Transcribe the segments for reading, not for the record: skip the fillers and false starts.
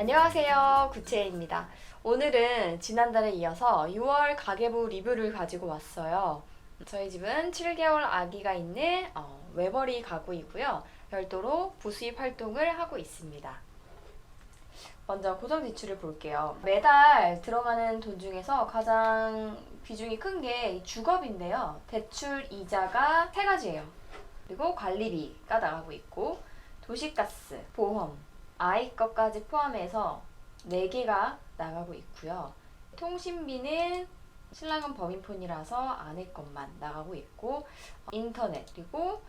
안녕하세요, 구채입니다. 오늘은 지난달에 이어서 6월 가계부 리뷰를 가지고 왔어요. 저희 집은 7개월 아기가 있는 외벌이 가구이고요. 별도로 부수입 활동을 하고 있습니다. 먼저 고정 지출을 볼게요. 매달 들어가는 돈 중에서 가장 비중이 큰 게 주거비인데요. 대출 이자가 3가지예요. 그리고 관리비가 나가고 있고 도시가스, 보험, 아이 것까지 포함해서 4개가 나가고 있고요. 통신비는 신랑은 범인폰이라서 아내 것만 나가고 있고 인터넷 그리고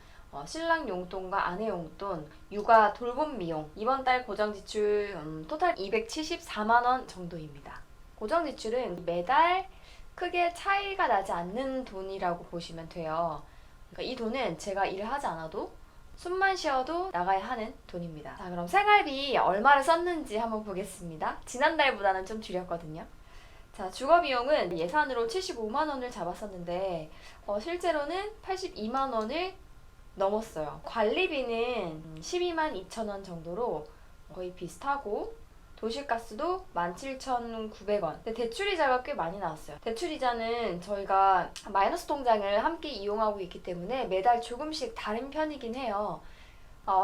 신랑 용돈과 아내 용돈, 육아 돌봄 비용 이번 달 고정 지출 토탈 274만 원 정도입니다. 고정 지출은 매달 크게 차이가 나지 않는 돈이라고 보시면 돼요. 그러니까 이 돈은 제가 일을 하지 않아도 숨만 쉬어도 나가야 하는 돈입니다. 자, 그럼 생활비 얼마를 썼는지 한번 보겠습니다. 지난달보다는 좀 줄였거든요. 자, 주거비용은 예산으로 75만 원을 잡았었는데 실제로는 82만 원을 넘었어요. 관리비는 12만 2천 원 정도로 거의 비슷하고 도시가스도 17,900원. 근데 대출이자가 꽤 많이 나왔어요. 대출이자는 저희가 마이너스 통장을 함께 이용하고 있기 때문에 매달 조금씩 다른 편이긴 해요.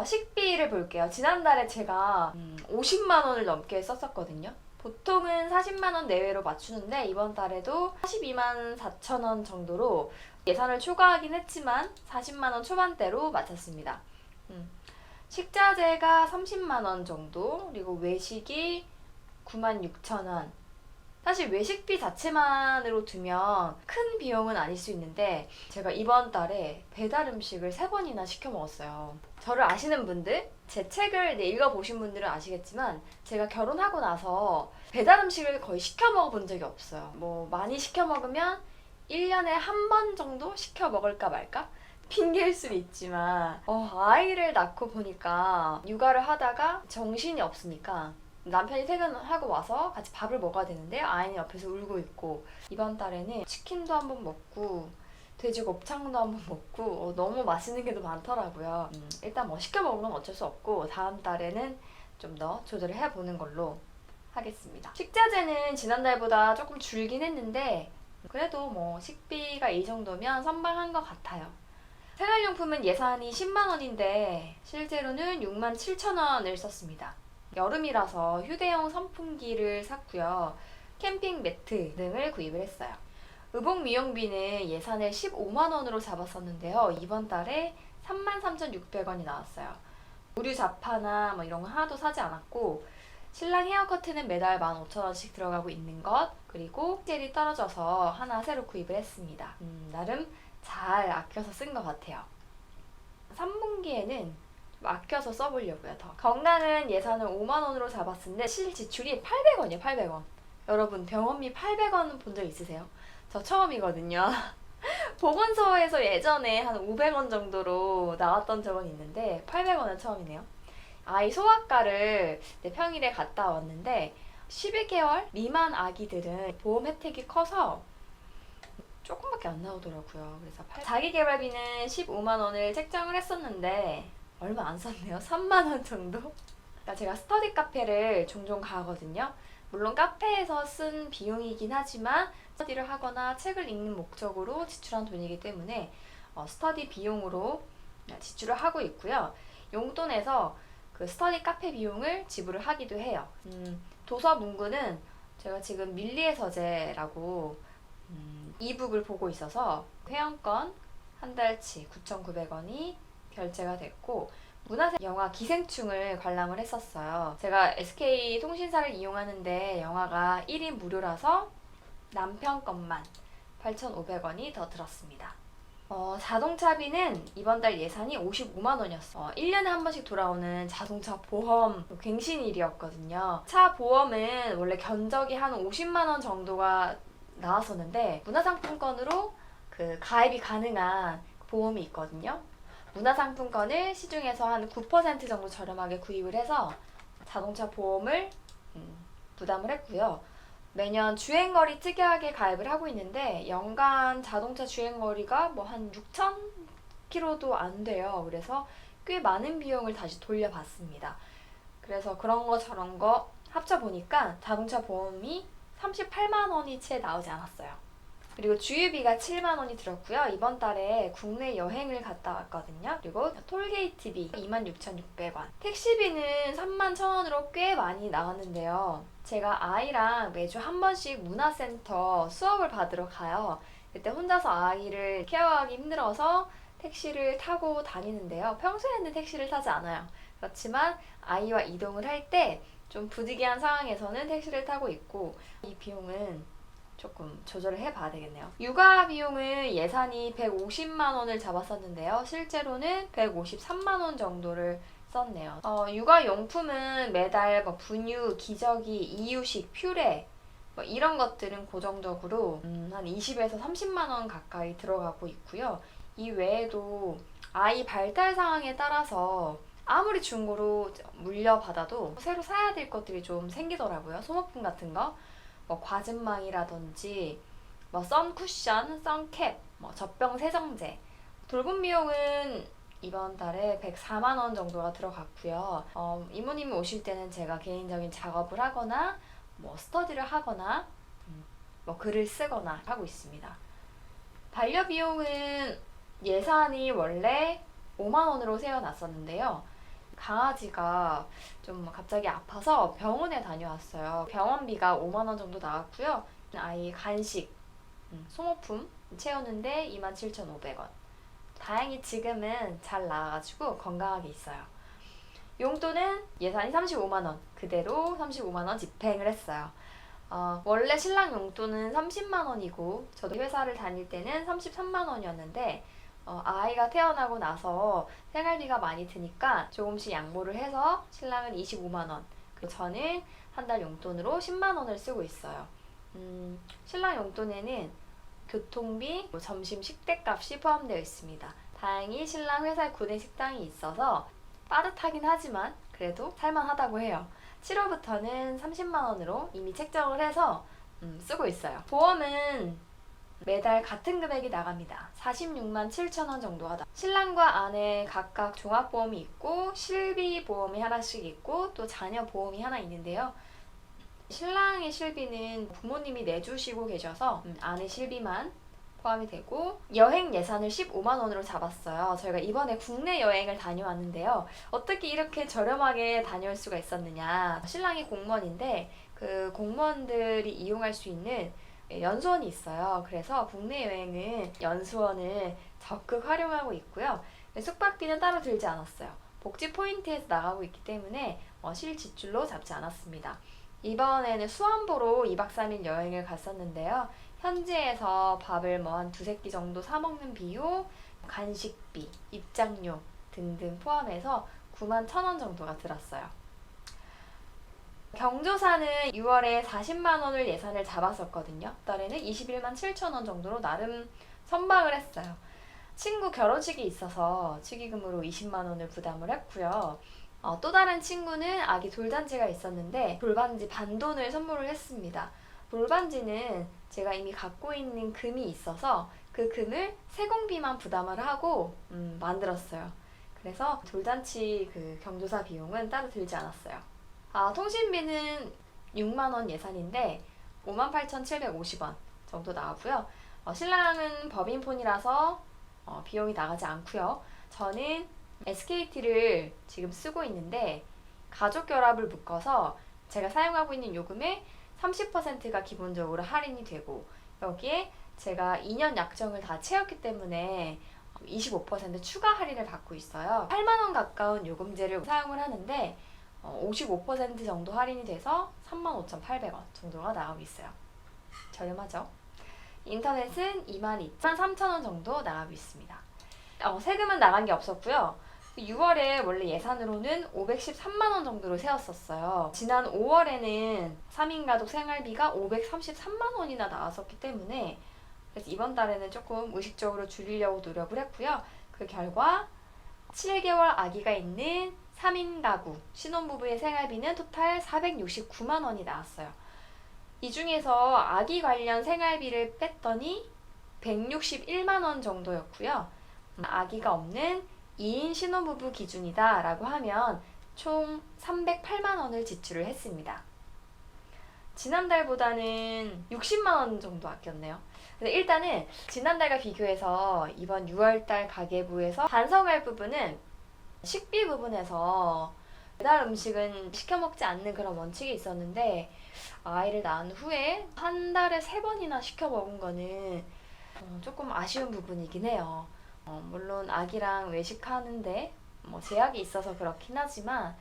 식비를 볼게요. 지난달에 제가 50만 원을 넘게 썼었거든요. 보통은 40만 원 내외로 맞추는데 이번 달에도 42만 4천 원 정도로 예산을 초과하긴 했지만 40만 원 초반대로 맞췄습니다. 식자재가 30만 원 정도, 그리고 외식이 9만 6천 원. 사실 외식비 자체만으로 두면 큰 비용은 아닐 수 있는데 제가 이번 달에 배달 음식을 3번이나 시켜 먹었어요. 저를 아시는 분들, 제 책을 읽어보신 분들은 아시겠지만 제가 결혼하고 나서 배달 음식을 거의 시켜 먹어본 적이 없어요. 뭐 많이 시켜 먹으면 1년에 한 번 정도 시켜 먹을까 말까? 핑계일 수는 있지만 아이를 낳고 보니까 육아를 하다가 정신이 없으니까 남편이 퇴근하고 와서 같이 밥을 먹어야 되는데 아이는 옆에서 울고 있고 이번 달에는 치킨도 한번 먹고 돼지 곱창도 한번 먹고 너무 맛있는 게 더 많더라고요. 일단 뭐 시켜 먹는 건 어쩔 수 없고 다음 달에는 좀 더 조절을 해보는 걸로 하겠습니다. 식자재는 지난달보다 조금 줄긴 했는데 그래도 뭐 식비가 이 정도면 선방한 것 같아요. 생활용품은 예산이 10만 원인데 실제로는 6만 7천 원을 썼습니다. 여름이라서 휴대용 선풍기를 샀고요. 캠핑 매트 등을 구입을 했어요. 의복 미용비는 예산을 15만 원으로 잡았었는데요. 이번 달에 33,600원이 나왔어요. 의류 잡화나 뭐 이런 거 하나도 사지 않았고 신랑 헤어 커트는 매달 15,000원씩 들어가고 있는 것, 그리고 젤이 떨어져서 하나 새로 구입을 했습니다. 나름 잘 아껴서 쓴 것 같아요. 3분기에는 아껴서 써보려고요. 더 건강은 예산을 5만 원으로 잡았는데 실 지출이 800원이에요. 800원. 여러분 병원비 800원 본 적 있으세요? 저 처음이거든요. 보건소에서 예전에 한 500원 정도로 나왔던 적은 있는데 800원은 처음이네요. 아이 소아과를 평일에 갔다 왔는데 12개월 미만 아기들은 보험 혜택이 커서 조금밖에 안 나오더라고요. 그래서 자기계발비는 15만 원을 책정을 했었는데 얼마 안 썼네요. 3만 원 정도? 그러니까 제가 스터디 카페를 종종 가거든요. 물론 카페에서 쓴 비용이긴 하지만 스터디를 하거나 책을 읽는 목적으로 지출한 돈이기 때문에 스터디 비용으로 지출을 하고 있고요. 용돈에서 그 스터디 카페 비용을 지불을 하기도 해요. 도서 문구는 제가 지금 밀리의 서재라고 이북을 보고 있어서 회원권 한 달치 9,900원이 결제가 됐고 문화생 영화 기생충을 관람을 했었어요. 제가 SK 통신사를 이용하는데 영화가 1인 무료라서 남편 것만 8,500원이 더 들었습니다. 자동차비는 이번 달 예산이 55만 원이었어요. 1년에 한 번씩 돌아오는 자동차 보험 갱신일이었거든요. 차 보험은 원래 견적이 한 50만 원 정도가 나왔었는데 문화상품권으로 그 가입이 가능한 보험이 있거든요. 문화상품권을 시중에서 한 9% 정도 저렴하게 구입을 해서 자동차 보험을 부담을 했고요. 매년 주행거리 특이하게 가입을 하고 있는데 연간 자동차 주행거리가 뭐 한 6,000km도 안 돼요. 그래서 꽤 많은 비용을 다시 돌려봤습니다. 그래서 그런 거 저런 거 합쳐보니까 자동차 보험이 38만 원이 채 나오지 않았어요. 그리고 주유비가 7만 원이 들었고요. 이번 달에 국내 여행을 갔다 왔거든요. 그리고 톨게이트비 26,600원. 택시비는 3만 1,000원으로 꽤 많이 나왔는데요. 제가 아이랑 매주 한 번씩 문화센터 수업을 받으러 가요. 그때 혼자서 아이를 케어하기 힘들어서 택시를 타고 다니는데요. 평소에는 택시를 타지 않아요. 그렇지만 아이와 이동을 할 때 좀 부득이한 상황에서는 택시를 타고 있고, 이 비용은 조금 조절을 해봐야 되겠네요. 육아 비용은 예산이 150만 원을 잡았었는데요. 실제로는 153만 원 정도를 썼네요. 육아용품은 매달 뭐 분유, 기저귀, 이유식, 퓨레 뭐 이런 것들은 고정적으로 한 20에서 30만 원 가까이 들어가고 있고요. 이 외에도 아이 발달 상황에 따라서 아무리 중고로 물려받아도 새로 사야 될 것들이 좀 생기더라고요. 소모품 같은 거. 뭐 과즙망이라든지 뭐 선쿠션, 선캡, 뭐 젖병 세정제. 돌봄 비용은 이번 달에 104만 원 정도가 들어갔고요. 이모님이 오실 때는 제가 개인적인 작업을 하거나 뭐 스터디를 하거나 뭐 글을 쓰거나 하고 있습니다. 반려 비용은 예산이 원래 5만 원으로 세워놨었는데요. 강아지가 좀 갑자기 아파서 병원에 다녀왔어요. 병원비가 5만 원 정도 나왔고요. 아이 간식, 소모품 채우는데 27,500원. 다행히 지금은 잘 나아가지고 건강하게 있어요. 용돈은 예산이 35만 원, 그대로 35만 원 집행을 했어요. 원래 신랑 용돈은 30만 원이고 저도 회사를 다닐 때는 33만 원이었는데 아이가 태어나고 나서 생활비가 많이 드니까 조금씩 양보를 해서 신랑은 25만 원, 그리고 저는 한 달 용돈으로 10만 원을 쓰고 있어요. 신랑 용돈에는 교통비, 점심 식대값이 포함되어 있습니다. 다행히 신랑 회사에 구내 식당이 있어서 빠듯하긴 하지만 그래도 살만하다고 해요. 7월부터는 30만 원으로 이미 책정을 해서 쓰고 있어요. 보험은 매달 같은 금액이 나갑니다. 46만 7천 원 정도가 신랑과 아내 각각 종합보험이 있고 실비 보험이 하나씩 있고 또 자녀 보험이 하나 있는데요. 신랑의 실비는 부모님이 내주시고 계셔서 아내 실비만 포함이 되고, 여행 예산을 15만 원으로 잡았어요. 저희가 이번에 국내 여행을 다녀왔는데요. 어떻게 이렇게 저렴하게 다녀올 수가 있었느냐. 신랑이 공무원인데 그 공무원들이 이용할 수 있는 연수원이 있어요. 그래서 국내 여행은 연수원을 적극 활용하고 있고요. 숙박비는 따로 들지 않았어요. 복지 포인트에서 나가고 있기 때문에 실지출로 잡지 않았습니다. 이번에는 수안보로 2박 3일 여행을 갔었는데요. 현지에서 밥을 뭐 한 두세 끼 정도 사 먹는 비용, 간식비, 입장료 등등 포함해서 9만 1,000원 정도가 들었어요. 경조사는 6월에 40만 원을 예산을 잡았었거든요. 달에는 21만 7천 원 정도로 나름 선방을 했어요. 친구 결혼식이 있어서 축의금으로 20만 원을 부담을 했고요. 또 다른 친구는 아기 돌잔치가 있었는데 돌반지 반돈을 선물을 했습니다. 돌반지는 제가 이미 갖고 있는 금이 있어서 그 금을 세공비만 부담을 하고 만들었어요. 그래서 돌잔치 그 경조사 비용은 따로 들지 않았어요. 통신비는 6만 원 예산인데 58,750원 정도 나오고요. 신랑은 법인폰이라서 비용이 나가지 않고요. 저는 SKT를 지금 쓰고 있는데 가족 결합을 묶어서 제가 사용하고 있는 요금의 30%가 기본적으로 할인이 되고, 여기에 제가 2년 약정을 다 채웠기 때문에 25% 추가 할인을 받고 있어요. 8만 원 가까운 요금제를 사용을 하는데 55% 정도 할인이 돼서 35,800원 정도가 나오고 있어요. 저렴하죠? 인터넷은 22,300원 정도 나가고 있습니다. 세금은 나간 게 없었고요. 6월에 원래 예산으로는 513만 원 정도로 세웠었어요. 지난 5월에는 3인 가족 생활비가 533만 원이나 나왔었기 때문에 그래서 이번 달에는 조금 의식적으로 줄이려고 노력을 했고요. 그 결과 7개월 아기가 있는 3인 가구 신혼부부의 생활비는 토탈 469만 원이 나왔어요. 이 중에서 아기 관련 생활비를 뺐더니 161만 원 정도였고요. 아기가 없는 2인 신혼부부 기준이다 라고 하면 총 308만 원을 지출을 했습니다. 지난달보다는 60만 원 정도 아꼈네요. 근데 일단은 지난달과 비교해서 이번 6월달 가계부에서 반성할 부분은 식비 부분에서 배달 음식은 시켜 먹지 않는 그런 원칙이 있었는데 아이를 낳은 후에 한 달에 3번이나 시켜 먹은 거는 조금 아쉬운 부분이긴 해요. 물론 아기랑 외식하는데 뭐 제약이 있어서 그렇긴 하지만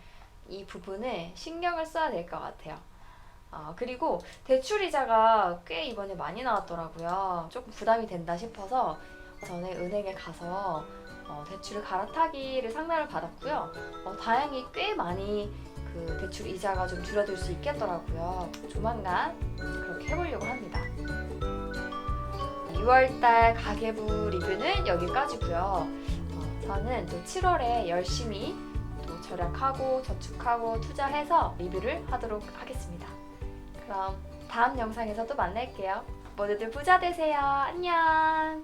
이 부분에 신경을 써야 될 것 같아요. 그리고 대출 이자가 꽤 이번에 많이 나왔더라고요. 조금 부담이 된다 싶어서 전에 은행에 가서 대출을 갈아타기를 상담을 받았고요. 다행히 꽤 많이 그 대출 이자가 좀 줄어들 수 있겠더라고요. 조만간 그렇게 해보려고 합니다. 6월달 가계부 리뷰는 여기까지고요. 저는 또 7월에 열심히 또 절약하고 저축하고 투자해서 리뷰를 하도록 하겠습니다. 그럼 다음 영상에서 또 만날게요. 모두들 부자 되세요. 안녕.